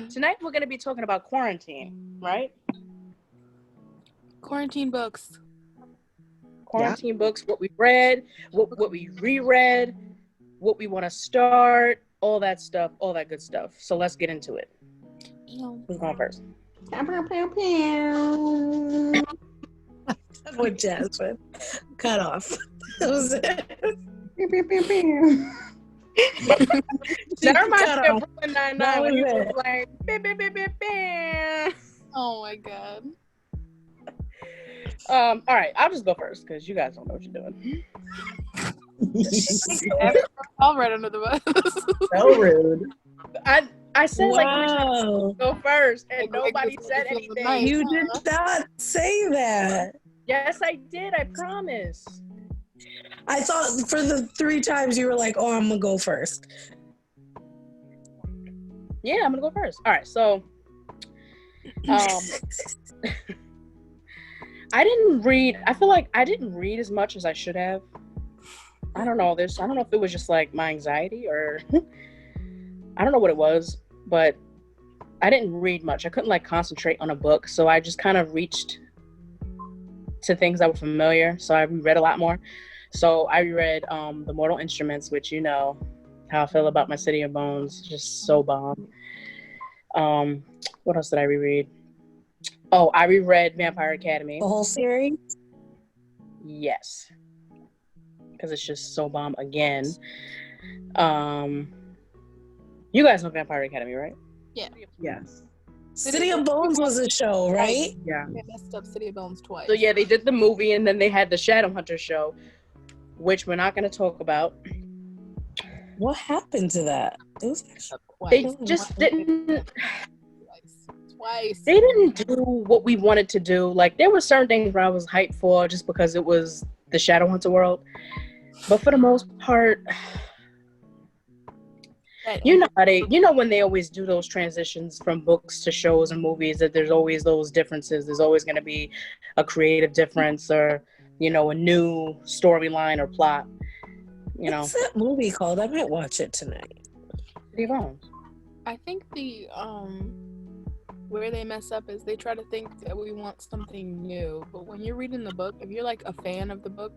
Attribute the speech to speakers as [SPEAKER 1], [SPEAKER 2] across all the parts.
[SPEAKER 1] tonight we're going to be talking about quarantine, right?
[SPEAKER 2] Quarantine books.
[SPEAKER 1] Quarantine books, what we read, what we reread, what we want to start, all that stuff, all that good stuff. So let's get into it. Who's going first?
[SPEAKER 3] With Jasmine. Cut off. That was it.
[SPEAKER 1] That reminds me of Brooklyn Nine-Nine when he was like,
[SPEAKER 2] oh my god.
[SPEAKER 1] All right, I'll just go first because you guys don't know what you're doing.
[SPEAKER 2] I'll right under the bus.
[SPEAKER 3] So rude.
[SPEAKER 1] I said
[SPEAKER 3] wow.
[SPEAKER 1] Go first, and nobody said anything.
[SPEAKER 3] You did not say that.
[SPEAKER 1] Yes, I did. I promise.
[SPEAKER 3] I thought for the 3 times you were like, "Oh, I'm gonna go first."
[SPEAKER 1] Yeah, I'm gonna go first. All right, so, I didn't read. I feel like I didn't read as much as I should have. I don't know. I don't know if it was just like my anxiety or I don't know what it was, but I didn't read much. I couldn't like concentrate on a book, so I just kind of reached to things that were familiar. So I read a lot more. So I read The Mortal Instruments, which you know how I feel about my City of Bones. Just so bomb. What else did I reread? Oh, I reread Vampire Academy.
[SPEAKER 3] The whole series?
[SPEAKER 1] Yes. Because it's just so bomb again. You guys know Vampire Academy, right?
[SPEAKER 2] Yeah.
[SPEAKER 1] Yes.
[SPEAKER 3] City of Bones was a show, right?
[SPEAKER 1] Yeah.
[SPEAKER 2] They messed up City of Bones twice.
[SPEAKER 1] So yeah, they did the movie and then they had the Shadowhunter show, which we're not going to talk about.
[SPEAKER 3] What happened to that? It was
[SPEAKER 1] they just didn't...
[SPEAKER 2] Twice.
[SPEAKER 1] They didn't do what we wanted to do. Like, there were certain things where I was hyped for just because it was the Shadowhunter world. But for the most part... You know when they always do those transitions from books to shows and movies, that there's always those differences. There's always going to be a creative difference or, you know, a new storyline or plot. You know.
[SPEAKER 3] What's that movie called? I might watch it tonight.
[SPEAKER 1] City of Bones.
[SPEAKER 2] I think the where they mess up is they try to think that we want something new, but when you're reading the book, if you're like a fan of the book,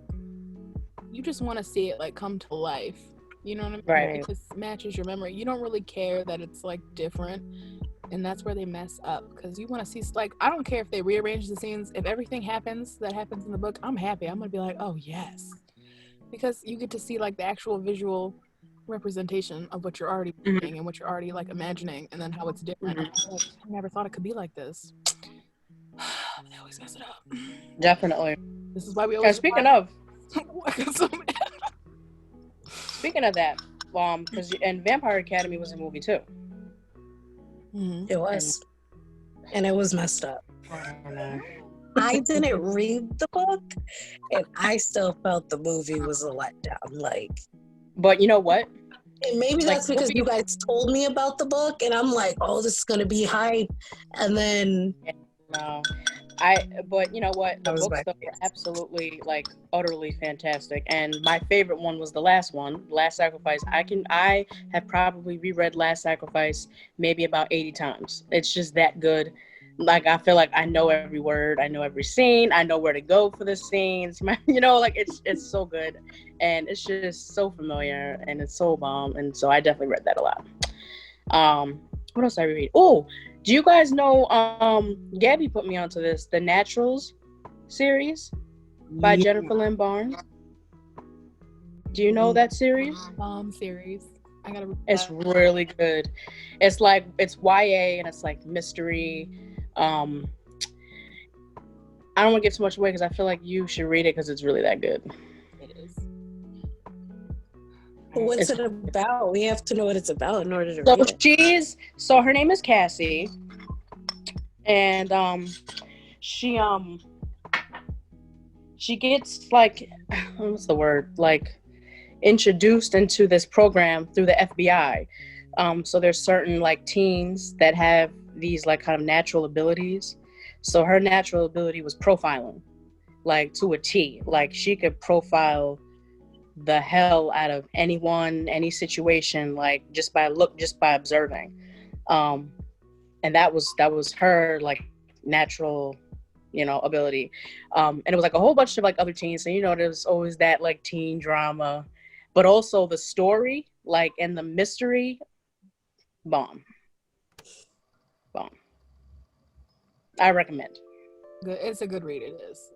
[SPEAKER 2] you just want to see it like come to life. You know what I mean?
[SPEAKER 1] Right.
[SPEAKER 2] It just matches your memory. You don't really care that it's like different, and that's where they mess up because you want to see like I don't care if they rearrange the scenes. If everything happens that happens in the book, I'm happy. I'm gonna be like, oh yes, because you get to see like the actual visual representation of what you're already reading and what you're already like imagining, and then how it's different. Like, I never thought it could be like this. They always mess it up.
[SPEAKER 1] Definitely.
[SPEAKER 2] This is why we always.
[SPEAKER 1] Speaking of that, and Vampire Academy was a movie too.
[SPEAKER 3] It was, and it was messed up.
[SPEAKER 1] I don't know.
[SPEAKER 3] I didn't read the book, and I still felt the movie was a letdown. Like,
[SPEAKER 1] but you know what?
[SPEAKER 3] And maybe that's because you guys told me about the book, and I'm like, oh, this is gonna be hype, and then
[SPEAKER 1] no. But you know what? The books were absolutely, like, utterly fantastic. And my favorite one was the last one, Last Sacrifice. I have probably reread Last Sacrifice maybe about 80 times. It's just that good. Like, I feel like I know every word, I know every scene, I know where to go for the scenes. You know, like, it's so good. And it's just so familiar, and it's so bomb. And so I definitely read that a lot. What else did I read? Oh, do you guys know, Gabby put me onto this, The Naturals series by Jennifer Lynn Barnes. Do you know that series?
[SPEAKER 2] Series. I gotta read
[SPEAKER 1] It's
[SPEAKER 2] that.
[SPEAKER 1] really good. It's like, it's YA and it's like mystery. I don't want to give too much away because I feel like you should read it because it's really that good.
[SPEAKER 2] It is.
[SPEAKER 3] what's it about? We have to know what it's about in order to read it.
[SPEAKER 1] So her name is Cassie, and she gets, like, what's the word, like, introduced into this program through the FBI. So there's certain, like, teens that have these, like, kind of natural abilities. So her natural ability was profiling, like, to a T. Like, she could profile the hell out of anyone, any situation, like, just by observing. And that was her like natural, ability. And it was like a whole bunch of like other teens. So there's always that like teen drama, but also the story, like, and the mystery, bomb. I recommend.
[SPEAKER 2] Good. It's a good read. It is.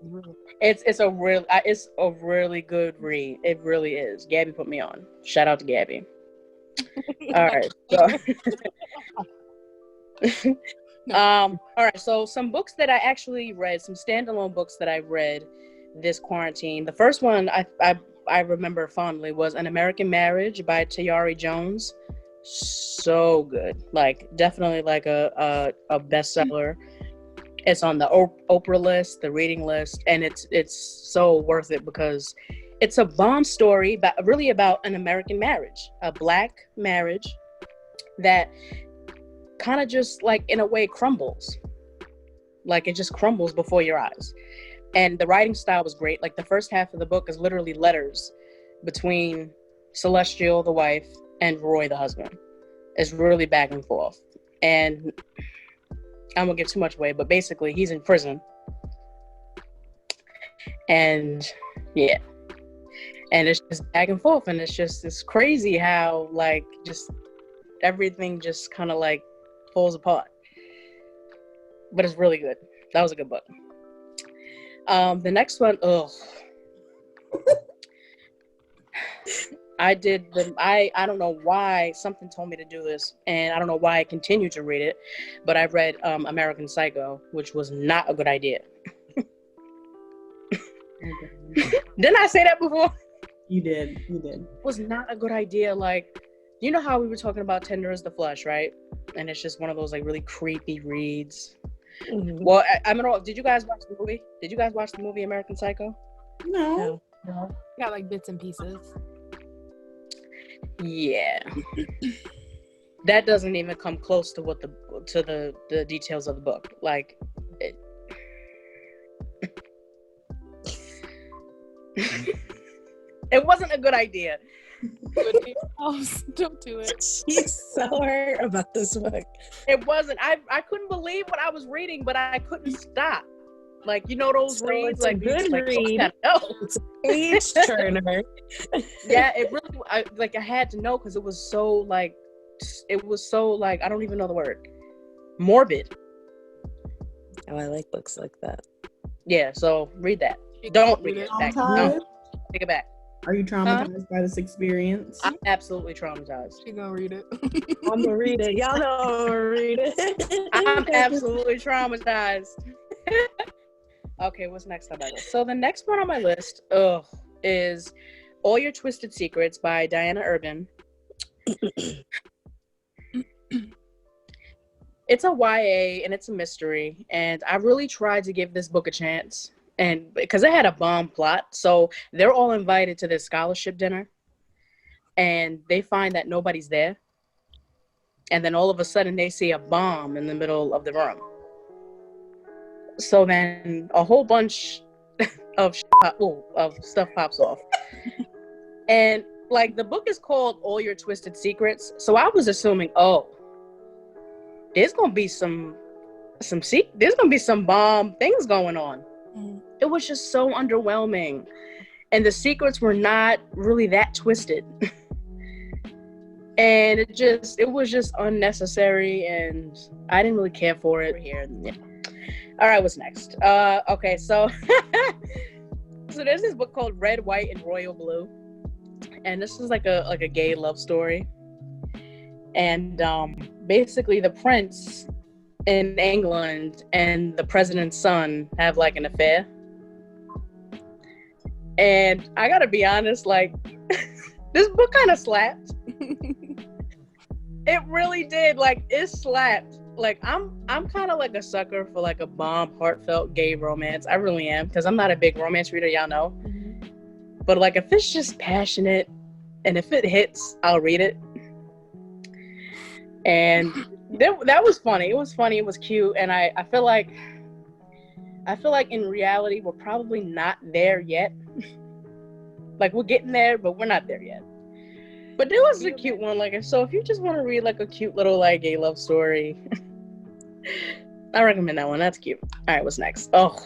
[SPEAKER 1] It's a really good read. It really is. Gabby put me on. Shout out to Gabby. All right. So. All right. So some books that I actually read, some standalone books that I read this quarantine. The first one I remember fondly was An American Marriage by Tayari Jones. So good. Like, definitely like a bestseller. It's on the Oprah list, the reading list, and it's so worth it because it's a bomb story, but really about an American marriage, a Black marriage that kind of just like in a way crumbles. Like, it just crumbles before your eyes. And the writing style was great. Like, the first half of the book is literally letters between Celestial, the wife, and Roy, the husband. It's really back and forth. And I won't give too much away, but basically he's in prison. And yeah. And it's just back and forth. And it's crazy how like just everything just kind of like falls apart. But it's really good. That was a good book. The next one, I don't know why something told me to do this, and I don't know why I continue to read it, but I read American Psycho, which was not a good idea. Didn't I say that before?
[SPEAKER 4] You did.
[SPEAKER 1] Was not a good idea. Like, you know how we were talking about Tender is the Flesh, right? And it's just one of those like really creepy reads. Mm-hmm. Well, I mean, did you guys watch the movie? Did you guys watch the movie American Psycho?
[SPEAKER 4] No.
[SPEAKER 2] Got like bits and pieces.
[SPEAKER 1] Yeah. That doesn't even come close to what the details of the book. Like, it wasn't a good idea.
[SPEAKER 2] Don't do it.
[SPEAKER 3] She's so hurt about this book.
[SPEAKER 1] It wasn't. I couldn't believe what I was reading, but I couldn't stop. Like, those reads,
[SPEAKER 3] it's
[SPEAKER 1] like,
[SPEAKER 3] a good read.
[SPEAKER 1] It's
[SPEAKER 3] a page turner.
[SPEAKER 1] Yeah, it really. I had to know because it was so like I don't even know the word. Morbid.
[SPEAKER 3] Oh, I like books like that.
[SPEAKER 1] Yeah, so read that. Don't read it. No, take it back.
[SPEAKER 4] Are you traumatized by this experience?
[SPEAKER 1] I'm absolutely traumatized.
[SPEAKER 2] She gonna read it.
[SPEAKER 3] I'm gonna read it. Y'all know I'm gonna read it.
[SPEAKER 1] I'm absolutely traumatized. Okay, what's next on my list? So the next one on my list is All Your Twisted Secrets by Diana Urban. It's a YA and it's a mystery, and I really tried to give this book a chance. And because it had a bomb plot, so they're all invited to this scholarship dinner, and they find that nobody's there, and then all of a sudden they see a bomb in the middle of the room. So then a whole bunch of stuff pops off, and like the book is called All Your Twisted Secrets, so I was assuming, there's gonna be some bomb things going on. It was just so underwhelming, and the secrets were not really that twisted. And it was just unnecessary, and I didn't really care for it here. Yeah. All right, what's next? Okay, so there's this book called Red, White, and Royal Blue, and this is like a gay love story. And basically the prince in England and the president's son have like an affair. And I gotta be honest, like, this book kind of slapped. It really did. Like, it slapped. Like, I'm kind of like a sucker for like a bomb, heartfelt gay romance. I really am, because I'm not a big romance reader, y'all know. Mm-hmm. But like, if it's just passionate and if it hits, I'll read it. And that was funny. It was funny. It was cute. And I feel like in reality, we're probably not there yet. Like, we're getting there, but we're not there yet. But there was a cute one. Like, so if you just want to read like a cute little like gay love story, I recommend that one. That's cute. All right, what's next? Oh.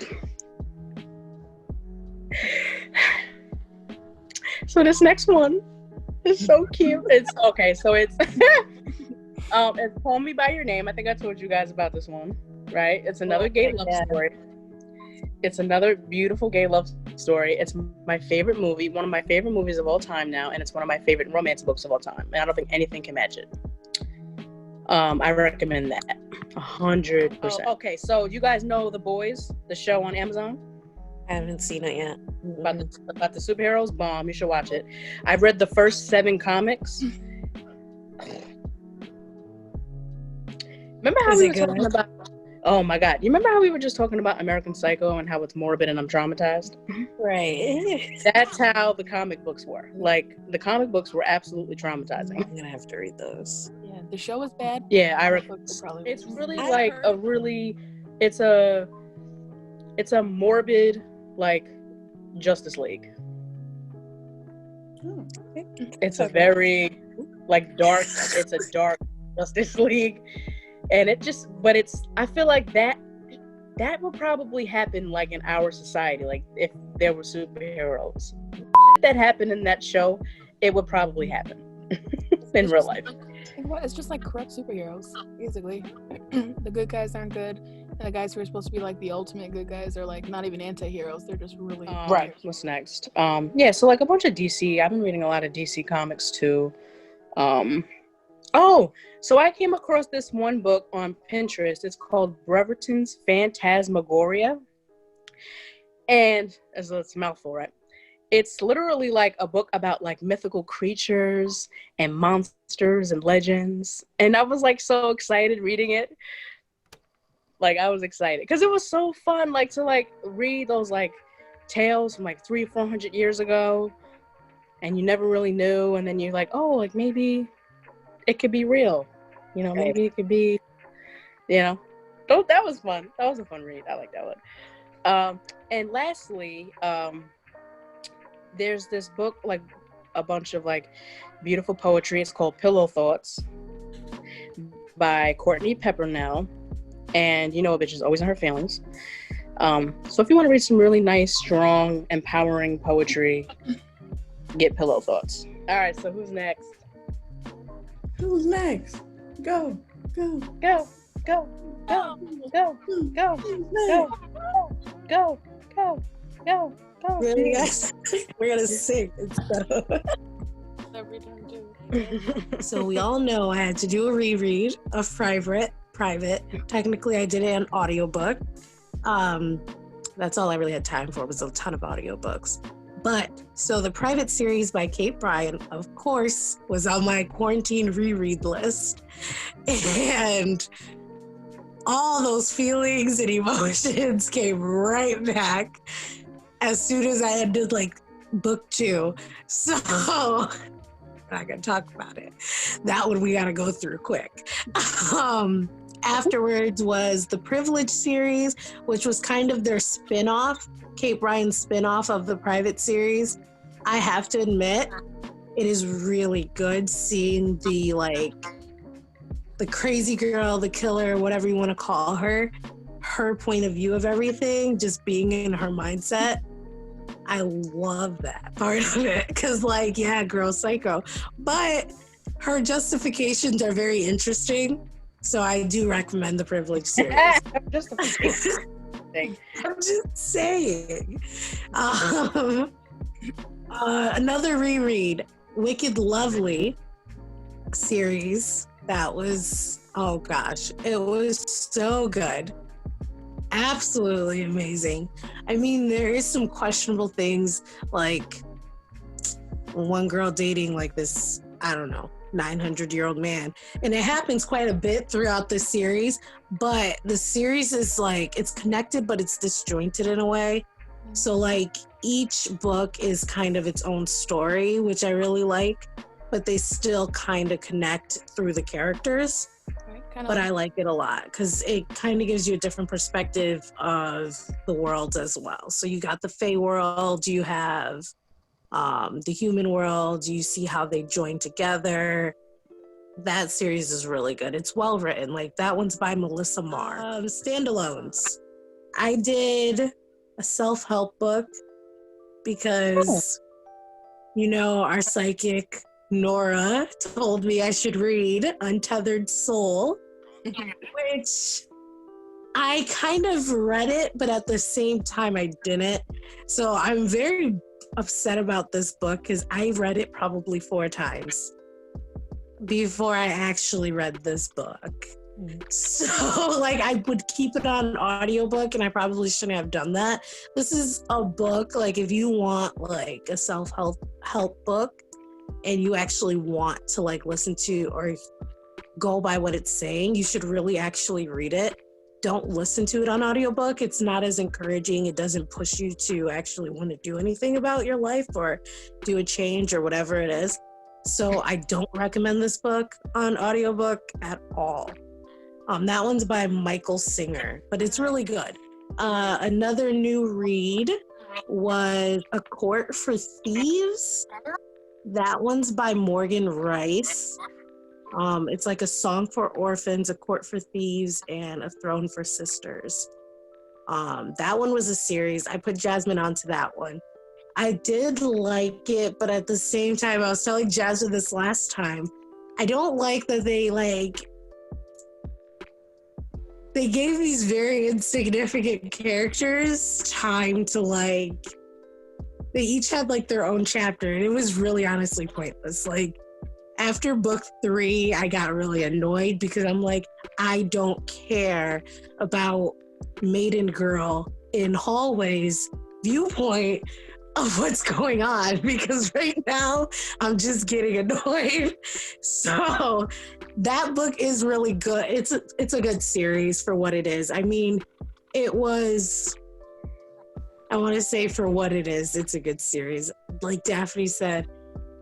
[SPEAKER 1] So this next one is so cute. It's okay. So it's it's Call Me by Your Name. I think I told you guys about this one, right? It's another gay love story. It's another beautiful gay love story. It's my favorite movie, one of my favorite movies of all time now, and it's one of my favorite romance books of all time. And I don't think anything can match it. I recommend that 100%. Oh, okay, so you guys know The Boys, the show on Amazon?
[SPEAKER 3] I haven't seen it yet.
[SPEAKER 1] About the superheroes? Bomb. You should watch it. I've read the first 7 comics. Remember how we were talking about... Oh my God. You remember how we were just talking about American Psycho and how it's morbid and I'm traumatized?
[SPEAKER 3] Right.
[SPEAKER 1] That's how the comic books were. Like, the comic books were absolutely traumatizing.
[SPEAKER 3] I'm gonna have to read those.
[SPEAKER 2] Yeah, the show is bad.
[SPEAKER 1] Yeah, I reckon. It's really like a really... It's a morbid, like, Justice League.
[SPEAKER 4] Oh.
[SPEAKER 1] It's a very, like, dark... It's a dark Justice League. And I feel like that would probably happen like in our society, like if there were superheroes. Shit that happened in that show, it would probably happen in real life.
[SPEAKER 2] It's just like corrupt superheroes, basically. The good guys aren't good, and the guys who are supposed to be like the ultimate good guys are like not even anti-heroes. They're just really
[SPEAKER 1] right. What's next? Yeah, so like a bunch of DC. I've been reading a lot of DC comics too. So I came across this one book on Pinterest. It's called Brereton's Phantasmagoria. And it's a mouthful, right? It's literally like a book about like mythical creatures and monsters and legends. And I was like so excited reading it. Like I was excited because it was so fun, like to like read those like tales from like 300-400 years ago. And you never really knew. And then you're like, oh, like maybe it could be real, you know, maybe it could be, you know. Oh, that was fun. That was a fun read. I like that one. And lastly, there's this book, like a bunch of like beautiful poetry. It's called Pillow Thoughts by Courtney Peppernell. And you know a bitch is always in her feelings. So if you want to read some really nice, strong, empowering poetry, get Pillow Thoughts. All right, so who's next?
[SPEAKER 4] Who's next? Go, go,
[SPEAKER 1] go, go, go, go, go, go, go, go, go.
[SPEAKER 3] Really, guys? We're gonna sing instead of...
[SPEAKER 2] Every time too.
[SPEAKER 3] So we all know I had to do a reread of Private. Technically, I did it on audiobook. That's all I really had time for was a ton of audiobooks. But so the Private series by Kate Bryan, of course, was on my quarantine reread list. And all those feelings and emotions came right back as soon as I ended like book 2. So I'm not gonna talk about it. That one we gotta go through quick. Afterwards was the Privilege series, which was kind of their spin-off, Kate Bryan's spin-off of the Private series. I have to admit, it is really good seeing the crazy girl, the killer, whatever you want to call her point of view of everything, just being in her mindset. I love that part of it because girl, psycho. But her justifications are very interesting. So I do recommend the Privilege series. I'm just saying. Another reread, Wicked Lovely series. That was, oh gosh, it was so good. Absolutely amazing. I mean, there is some questionable things, like one girl dating like this, I don't know, 900-year-old man. And it happens quite a bit throughout the series, but the series is like, it's connected, but it's disjointed in a way. So like each book is kind of its own story, which I really like, but they still kind of connect through the characters. But I like it a lot because it kind of gives you a different perspective of the worlds as well. So you got the Fae world, you have The Human World, you see how they join together. That series is really good. It's well written. Like, that one's by Melissa Marr. Standalones. I did a self-help book because, our psychic Nora told me I should read Untethered Soul, which I kind of read it, but at the same time I didn't. So I'm very upset about this book because I read it probably 4 times before I actually read this book. So like I would keep it on an audiobook and I probably shouldn't have done that. This is a book, like if you want like a self-help book and you actually want to like listen to or go by what it's saying, you should really actually read it. Don't listen to it on audiobook. It's not as encouraging. It doesn't push you to actually want to do anything about your life or do a change or whatever it is. So I don't recommend this book on audiobook at all. That one's by Michael Singer, but it's really good. Another new read was A Court for Thieves. That one's by Morgan Rice. It's like A Song for Orphans, A Court for Thieves, and A Throne for Sisters. That one was a series. I put Jasmine onto that one. I did like it, but at the same time, I was telling Jasmine this last time, I don't like that they gave these very insignificant characters time to like, they each had like their own chapter, and it was really honestly pointless. Like, after book 3, I got really annoyed because I'm like, I don't care about Maiden Girl in Hallway's viewpoint of what's going on, because right now I'm just getting annoyed. So that book is really good. It's a good series for what it is. I mean, I want to say for what it is, it's a good series. Like Daphne said,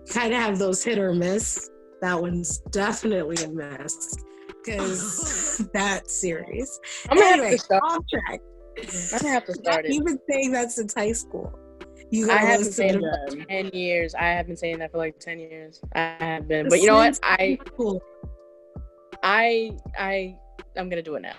[SPEAKER 3] kind of have those hit or miss. That one's definitely a miss because that series.
[SPEAKER 1] I'm gonna
[SPEAKER 3] Anyway,
[SPEAKER 1] have to start.
[SPEAKER 3] off track.
[SPEAKER 1] I'm gonna have to start it.
[SPEAKER 3] You've been saying that since high school.
[SPEAKER 1] I have been saying that for 10 years. I have been saying that for like 10 years. I have been, but you know what? I'm gonna do it now.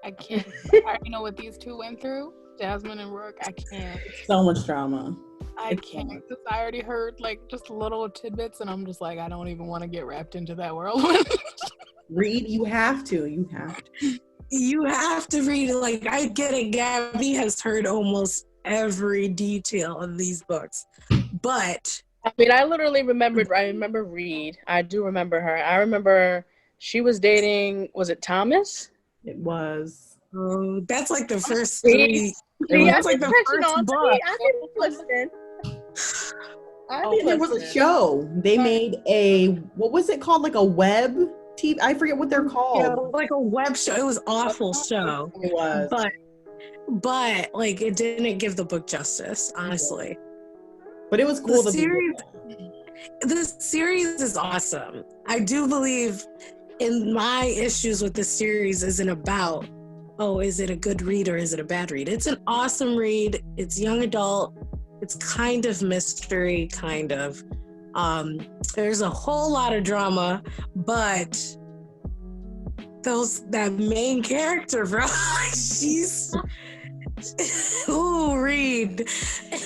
[SPEAKER 2] I can't. I already know what these two went through, Jasmine and Rook. I can't.
[SPEAKER 4] So much drama.
[SPEAKER 2] I can't. Because I already heard like just little tidbits, and I'm just like, I don't even want to get wrapped into that world.
[SPEAKER 4] Read, you have to.
[SPEAKER 3] You have to read it. Like, I get it. Gabby has heard almost every detail of these books, but
[SPEAKER 1] I mean, I remember Reed. I do remember her. I remember she was dating, was it Thomas?
[SPEAKER 4] It was.
[SPEAKER 3] That's like the first 3. That's like the first book.
[SPEAKER 1] I didn't listen.
[SPEAKER 4] There was a show. They made what was it called? Like a web TV? I forget what they're called.
[SPEAKER 3] Yeah, like a web show. It was an awful show.
[SPEAKER 4] It was.
[SPEAKER 3] But like it didn't give the book justice, honestly.
[SPEAKER 4] But it was cool.
[SPEAKER 3] The series is awesome. I do believe in my issues with the series isn't about, is it a good read or is it a bad read? It's an awesome read. It's young adult. It's kind of mystery, kind of. There's a whole lot of drama, but that main character, bro, she's Reed.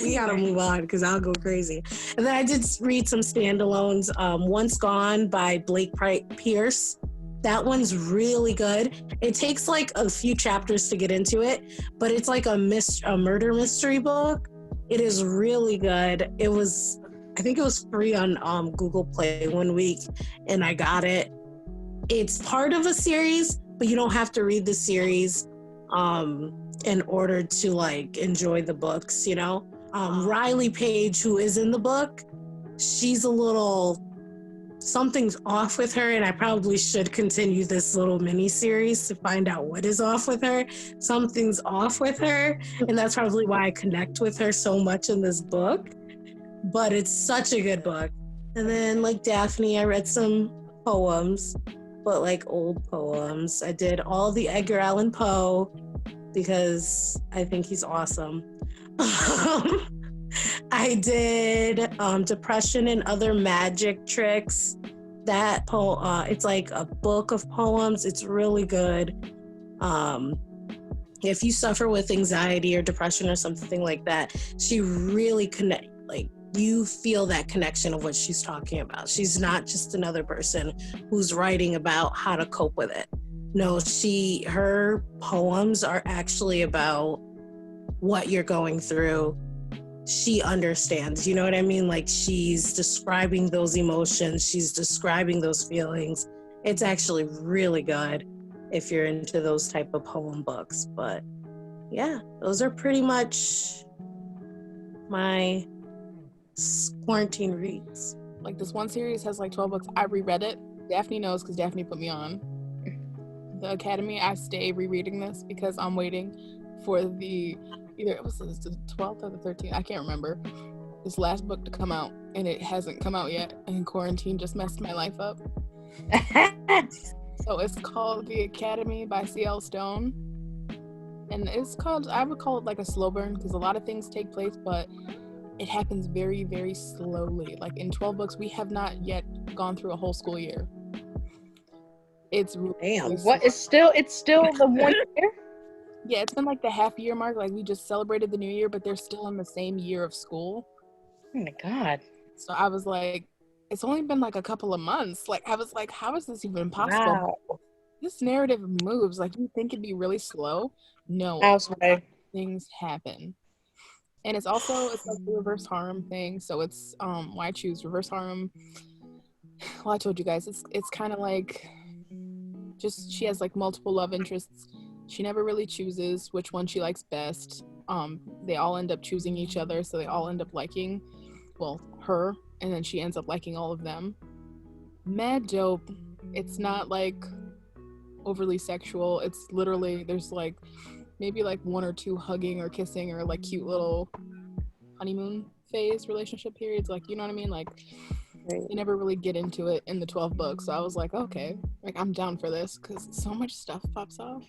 [SPEAKER 3] We gotta move on because I'll go crazy. And then I did read some standalones. Once Gone by Blake Pierce. That one's really good. It takes like a few chapters to get into it, but it's like a murder mystery book. It is really good. I think it was free on Google Play one week, and I got it. It's part of a series, but you don't have to read the series in order to like enjoy the books, you know? Riley Page, who is in the book, she's something's off with her, and I probably should continue this little mini series to find out what is off with her. Something's off with her, and that's probably why I connect with her so much in this book. But it's such a good book. And then like Daphne, I read some poems, but like old poems. I did all the Edgar Allan Poe because I think he's awesome. I did Depression and Other Magic Tricks. That it's like a book of poems. It's really good. If you suffer with anxiety or depression or something like that, she really you feel that connection of what she's talking about. She's not just another person who's writing about how to cope with it. No, her poems are actually about what you're going through. She understands, you know what I mean? Like, she's describing those emotions, she's describing those feelings. It's actually really good if you're into those type of poem books. But yeah, those are pretty much my quarantine reads.
[SPEAKER 2] Like, this one series has like 12 books. I reread it. Daphne knows because Daphne put me on. The Academy, I stay rereading this because I'm waiting for either it was the 12th or the 13th, I can't remember, this last book to come out, and it hasn't come out yet, and quarantine just messed my life up. So it's called The Academy by C.L. Stone, and I would call it like a slow burn, because a lot of things take place, but it happens very, very slowly. Like, in 12 books, we have not yet gone through a whole school year. It's
[SPEAKER 3] Damn.
[SPEAKER 1] What is still? It's still the 1 year.
[SPEAKER 2] Yeah, it's been like the half year mark. Like, we just celebrated the new year, but they're still in the same year of school.
[SPEAKER 1] Oh my God.
[SPEAKER 2] So I was like, it's only been like a couple of months. Like, I was like, how is this even possible?
[SPEAKER 1] Wow.
[SPEAKER 2] This narrative moves. Like, you think it'd be really slow? No.
[SPEAKER 1] Houseway.
[SPEAKER 2] Things happen. And it's like the reverse harem thing. So it's why I choose reverse harem. Well, I told you guys, it's kind of like, just, she has like multiple love interests. She never really chooses which one she likes best. They all end up choosing each other, so they all end up liking, well, her, and then she ends up liking all of them. Mad dope. It's not like overly sexual. It's literally, there's like maybe like one or two hugging or kissing or like cute little honeymoon phase relationship periods. Like, you know what I mean? Like, they never really get into it in the 12 books. So I was like, okay, like, I'm down for this because so much stuff pops off.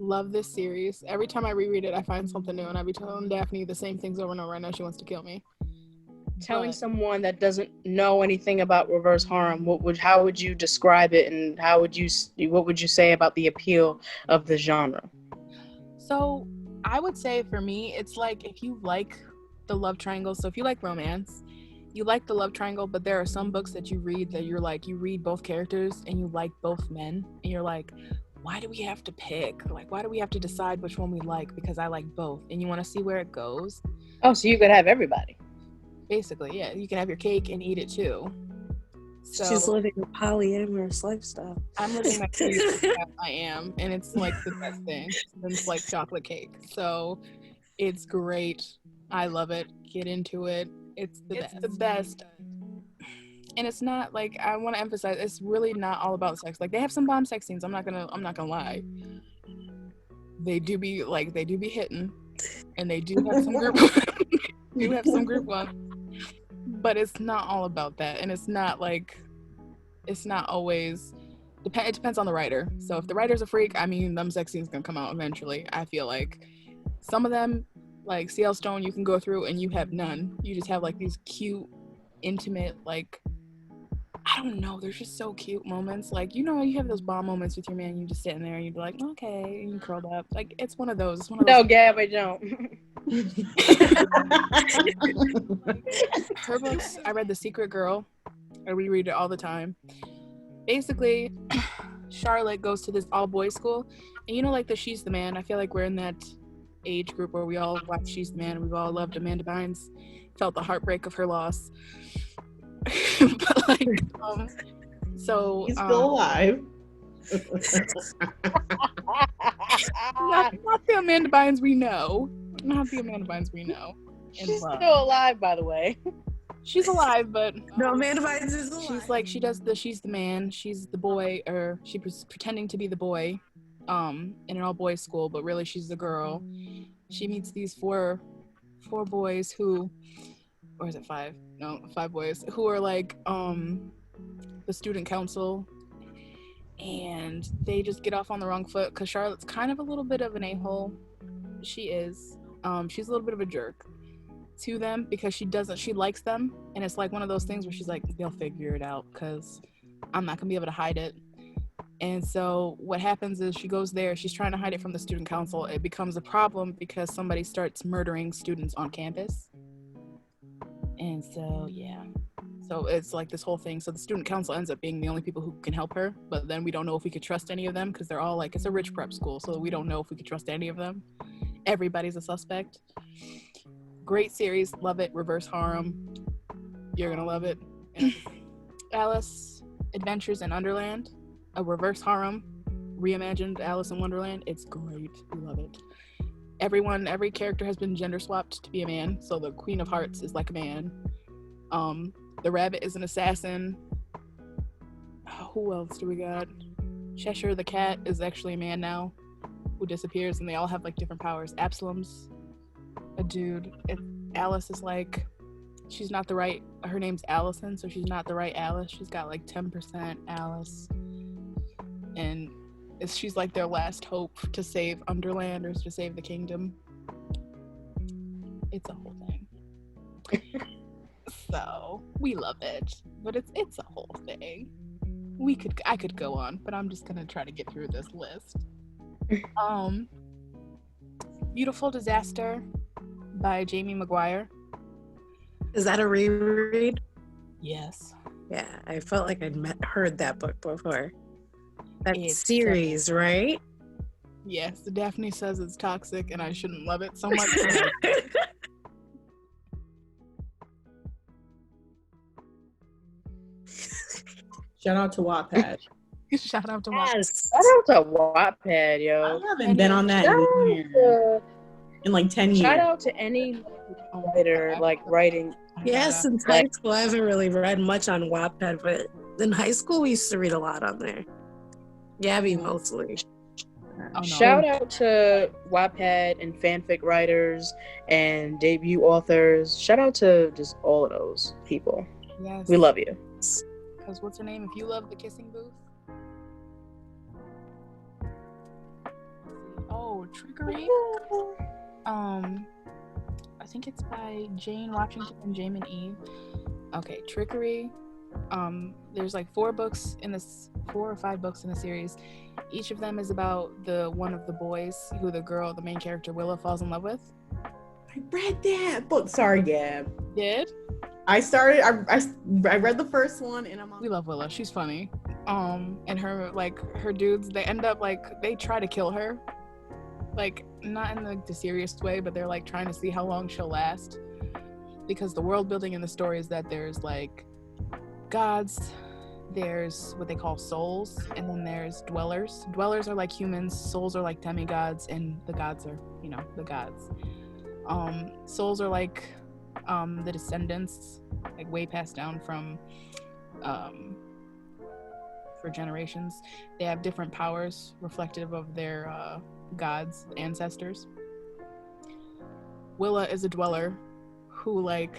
[SPEAKER 2] Love this series. Every time I reread it, I find something new, and I be telling Daphne the same things over and over. I know she wants to kill me.
[SPEAKER 1] Telling someone that doesn't know anything about reverse harem, how would you describe it, and what would you say about the appeal of the genre?
[SPEAKER 2] So I would say for me, it's like, if you like the love triangle, so if you like romance, you like the love triangle, but there are some books that you read that you're like, you read both characters and you like both men, and you're like, why do we have to pick? Like, why do we have to decide which one we like? Because I like both, and you want to see where it goes.
[SPEAKER 1] Oh, so you could have everybody.
[SPEAKER 2] Basically, yeah. You can have your cake and eat it too. So
[SPEAKER 3] she's living a polyamorous lifestyle.
[SPEAKER 2] I'm living my cake. I am, and it's like the best thing. It's like chocolate cake. So it's great. I love it. Get into it. It's the best. And it's not like, I want to emphasize, it's really not all about sex. Like, they have some bomb sex scenes. I'm not gonna lie. They do be hitting, and they do have some group one. But it's not all about that, and it's not always. It depends on the writer. So if the writer's a freak, I mean, them sex scenes gonna come out eventually. I feel like some of them, like C.L. Stone, you can go through and you have none. You just have like these cute, intimate, like, I don't know, they're just so cute moments. Like, you know, you have those bomb moments with your man, you just sitting there and you'd be like, okay, and you curled up. Like, it's one of those.
[SPEAKER 1] No, Gab, I don't.
[SPEAKER 2] Her books, I read The Secret Girl. I reread it all the time. Basically, Charlotte goes to this all-boys school, and you know, like, the She's the Man, I feel like we're in that age group where we all watched She's the Man, and we've all loved Amanda Bynes, felt the heartbreak of her loss. But like, so
[SPEAKER 4] he's still alive.
[SPEAKER 2] not the Amanda Bynes we know. Not the Amanda Bynes we know.
[SPEAKER 1] She's still alive, by the way.
[SPEAKER 2] She's alive, but
[SPEAKER 3] no, Amanda Bynes is alive.
[SPEAKER 2] She's like, she's the man, she's the boy, or she was pretending to be the boy, in an all-boys school, but really she's the girl. She meets these four boys who, or is it five? No, 5 boys who are like the student council, and they just get off on the wrong foot because Charlotte's kind of a little bit of an a-hole. She is. She's a little bit of a jerk. to them because she likes them, and it's like one of those things where she's like, they'll figure it out because I'm not gonna be able to hide it. And so what happens is she goes there, she's trying to hide it from the student council. It becomes a problem because somebody starts murdering students on campus. And so, yeah. So it's like this whole thing. So the student council ends up being the only people who can help her, but then we don't know if we could trust any of them because they're all like, it's a rich prep school, so we don't know if we could trust any of them. Everybody's a suspect. Great series, love it. Reverse harem, you're gonna love it. And Alice Adventures in Underland, a reverse harem, reimagined Alice in Wonderland. It's great, we love it. Every character has been gender swapped to be a man, so the Queen of Hearts is like a man. The rabbit is an assassin. Who else do we got? Cheshire the cat is actually a man now who disappears, and they all have like different powers. Absalom's a dude. Alice is like, she's not the right, her name's Allison, so she's not the right Alice. She's got like 10% Alice, and she's like their last hope to save Underland or to save the kingdom. It's a whole thing. So we love it, but it's a whole thing. I could go on, but I'm just gonna try to get through this list. Beautiful Disaster by Jamie Maguire.
[SPEAKER 3] Is that a reread?
[SPEAKER 2] Yes.
[SPEAKER 3] Yeah, I felt like I'd heard that book before. That
[SPEAKER 2] It's
[SPEAKER 3] series, right?
[SPEAKER 2] Yes, Daphne says it's toxic and I shouldn't love it so much.
[SPEAKER 4] Shout out to Wattpad.
[SPEAKER 2] Shout out to Wattpad.
[SPEAKER 3] Yes.
[SPEAKER 1] Shout out to Wattpad, yo.
[SPEAKER 4] I haven't been on that in like 10 years.
[SPEAKER 1] Shout out to any writer like writing.
[SPEAKER 3] Yes, in high school, I haven't really read much on Wattpad, but in high school, we used to read a lot on there. Gabby mostly.
[SPEAKER 2] Oh, no.
[SPEAKER 1] Shout out to Wattpad and fanfic writers and debut authors. Shout out to just all of those people.
[SPEAKER 2] Yes.
[SPEAKER 1] We love you.
[SPEAKER 2] Because what's her name? If you love the kissing booth. Oh, Trickery. I think it's by Jane Washington and Jamin E. Okay, Trickery. There's like 4 or 5 books in the series. Each of them is about one of the boys who the main character Willa falls in love with.
[SPEAKER 4] I read that book. Sorry, Gab.
[SPEAKER 2] Did?
[SPEAKER 4] I read the first one and I'm on.
[SPEAKER 2] We love Willa. She's funny. And her dudes, they end up like, they try to kill her. Like, not in like the serious way, but they're like trying to see how long she'll last. Because the world building in the story is that there's like gods, there's what they call souls, and then there's dwellers. Dwellers are like humans, souls are like demigods, and the gods are, the gods. Souls are like the descendants, like way passed down from for generations. They have different powers reflective of their gods, ancestors. Willa is a dweller who like,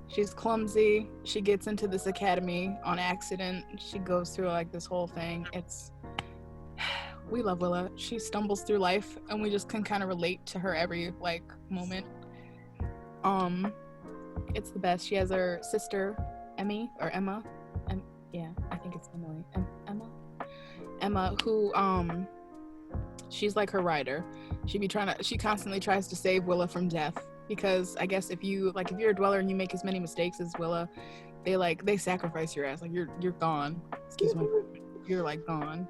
[SPEAKER 2] she's clumsy. She gets into this academy on accident. She goes through like this whole thing. We love Willa. She stumbles through life and we just can kind of relate to her every like moment. It's the best. She has her sister Emmy or Emma. Yeah, I think it's Emily. Emma, who she's like her rider. She constantly tries to save Willa from death, because I guess if you're a dweller and you make as many mistakes as Willa, they sacrifice your ass. Like you're gone. Excuse me. You're like gone.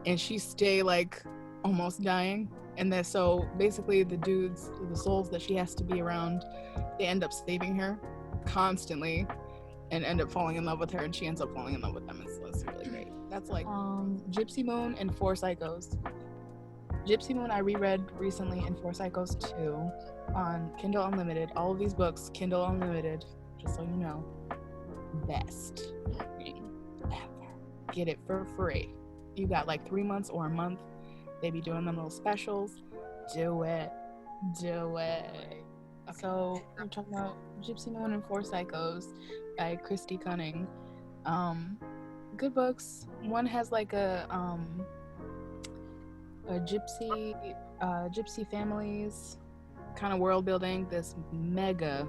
[SPEAKER 2] And she stay like almost dying. And then so basically the souls that she has to be around, they end up saving her constantly and end up falling in love with her, and she ends up falling in love with them. It's really great. That's like Gypsy Moon and 4 Psychos. Gypsy Moon I reread recently, and 4 Psychos 2 on Kindle Unlimited. All of these books, Kindle Unlimited, just so you know. Best thing ever. Get it for free. You got like 3 months or a month. They be doing them little specials. Do it. So we're talking about Gypsy Moon and 4 Psychos by Christy Cunning. Good books. One has like a gypsy families kind of world building. This mega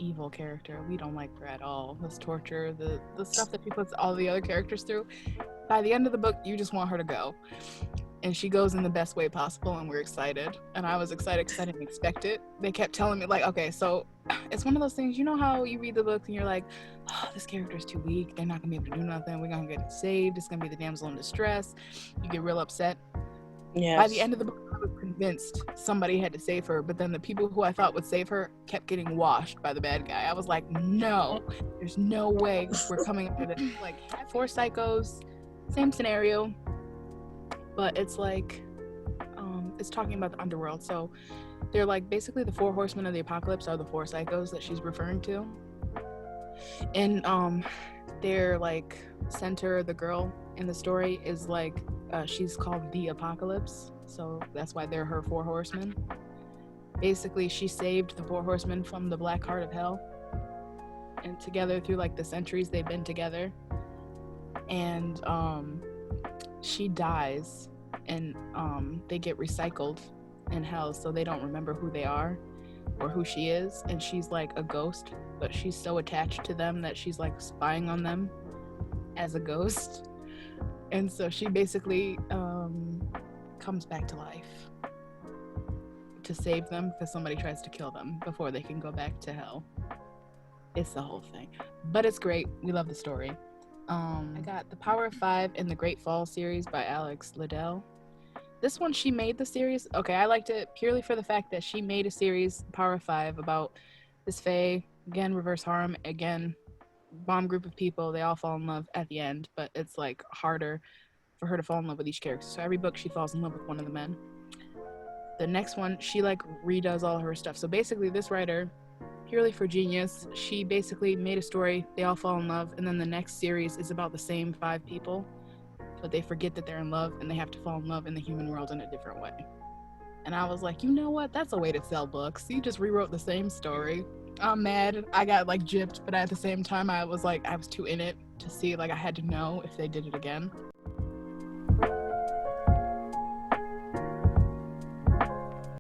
[SPEAKER 2] evil character. We don't like her at all. This torture, the stuff that she puts all the other characters through. By the end of the book, you just want her to go. And she goes in the best way possible, and we're excited. And I was excited because I didn't expect it. They kept telling me, like, okay, so it's one of those things, you know how you read the book and you're like, oh, this character's too weak. They're not going to be able to do nothing. We're going to get saved. It's going to be the damsel in distress. You get real upset.
[SPEAKER 1] Yes.
[SPEAKER 2] By the end of the book, I was convinced somebody had to save her, but then the people who I thought would save her kept getting washed by the bad guy. I was like, no, there's no way we're coming up with it. Like, 4 psychos, same scenario, but it's like, it's talking about the underworld. So they're like, basically the 4 horsemen of the apocalypse are the 4 psychos that she's referring to. And their like center, the girl in the story is like, she's called the Apocalypse, so that's why they're her 4 horsemen. Basically, she saved the 4 horsemen from the black heart of hell, and together through like the centuries they've been together, and she dies, and they get recycled in hell, so they don't remember who they are or who she is, and she's like a ghost, but she's so attached to them that she's like spying on them as a ghost. And so she basically comes back to life to save them because somebody tries to kill them before they can go back to hell. It's the whole thing. But it's great. We love the story. I got The Power of Five in the Great Fall series by Alex Liddell. This one, she made the series. Okay, I liked it purely for the fact that she made a series, Power of Five, about this fae, again, reverse harem, again, bomb group of people, they all fall in love at the end, but it's like harder for her to fall in love with each character. So every book she falls in love with one of the men. The next one, she like redoes all her stuff. So basically this writer, purely for genius, she basically made a story, they all fall in love, and then the next series is about the same 5 people, but they forget that they're in love and they have to fall in love in the human world in a different way. And I was like, you know what, that's a way to sell books. You just rewrote the same story. I'm mad. I got like gypped, but at the same time I was like, I was too in it to see, like I had to know if they did it again.